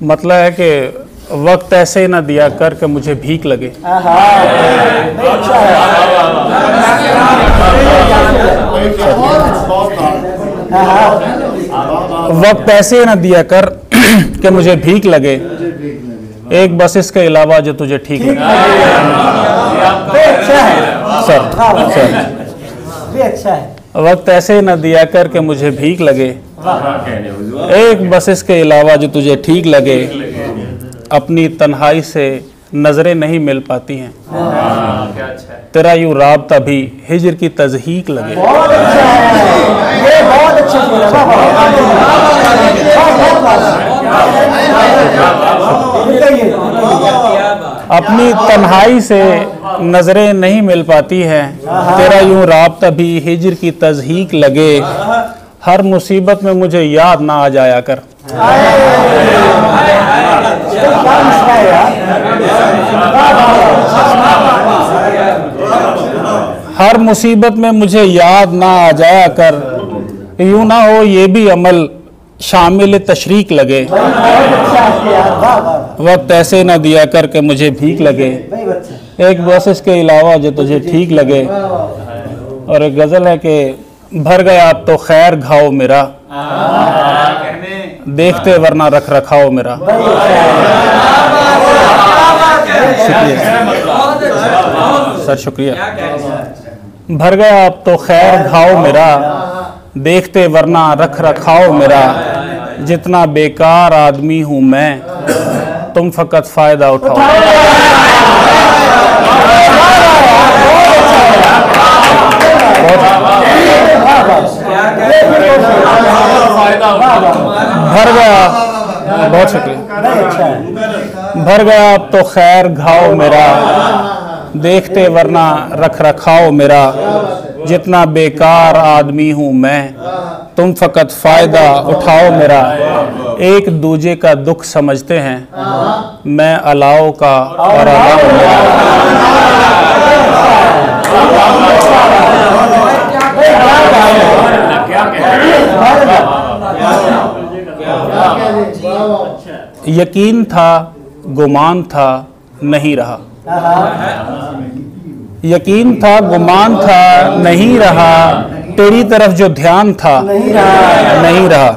मतलब है कि वक्त ऐसे ना दिया कर कि मुझे भीख लगे। वक्त ऐसे ना दिया कर कि मुझे भीख लगे, एक बस इसके अलावा जो तुझे ठीक लगे। सर वक्त ऐसे न दिया कर के मुझे भीख लगे, एक बस इसके अलावा जो तुझे ठीक लगे। अपनी तन्हाई से नजरें नहीं मिल पाती हैं, तेरा यूं राबता भी हिजर की तज़हीक लगे। अपनी तन्हाई से नजरें नहीं मिल पाती हैं, तेरा यूं राबता भी हिजर की तज़हीक लगे। हर मुसीबत में मुझे याद ना आ जाया कर। हर मुसीबत में मुझे याद ना आ जाया कर, यूं ना हो ये भी अमल शामिल तशरीक लगे। वक्त ऐसे ना दिया कर के मुझे भीख लगे, एक बस इसके अलावा जो तुझे ठीक लगे। और एक गजल है कि भर गया अब तो खैर घाव मेरा, देखते वरना रख रखाओ मेरा। सर शुक्रिया। भर गया अब तो खैर घाव मेरा, देखते वरना रख रखाओ मेरा। जितना बेकार आदमी हूं मैं, तुम फकत फायदा उठाओ। भर गया, बहुत शुक्रिया। भर गया अब तो खैर घाव मेरा, देखते वरना रख रखाओ मेरा। जितना बेकार आदमी हूं मैं, तुम फकत फायदा उठाओ मेरा। एक दूजे का दुख समझते हैं, मैं अलाओ का और अलाओ मेरा। यकीन था गुमान था नहीं रहा, यकीन था गुमान था नहीं रहा। तेरी तरफ जो ध्यान था नहीं रहा।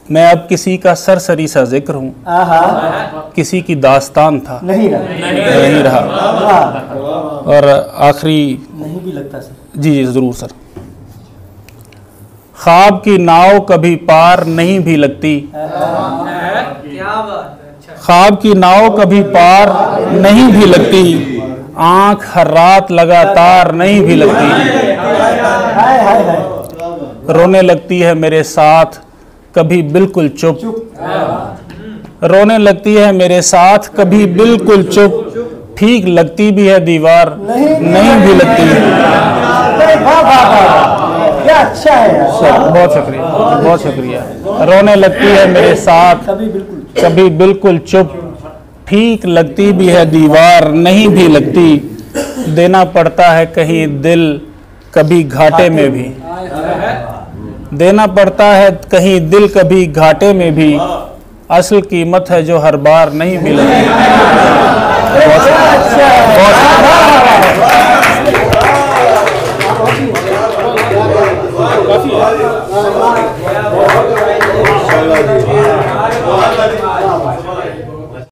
मैं अब किसी का सरसरी सा जिक्र हूँ, किसी की दास्तान था नहीं रहा। और आखिरी नहीं भी लगता सर। जी जरूर सर। ख्वाब की नाव कभी पार नहीं भी लगती, ख्वाब की नाव कभी पार नहीं भी लगती। आंख हर रात लगातार नहीं भी लगती। रोने लगती है मेरे साथ कभी बिल्कुल चुप, रोने लगती है मेरे साथ कभी बिल्कुल चुप। ठीक लगती भी है दीवार नहीं भी लगती। क्या अच्छा है सर, बहुत शुक्रिया, बहुत शुक्रिया। रोने लगती है मेरे साथ कभी बिल्कुल चुप। ठीक लगती भी है दीवार नहीं भी लगती। देना पड़ता है कहीं दिल कभी घाटे में भी, देना पड़ता है कहीं दिल कभी घाटे में भी। असल कीमत है जो हर बार नहीं मिलती।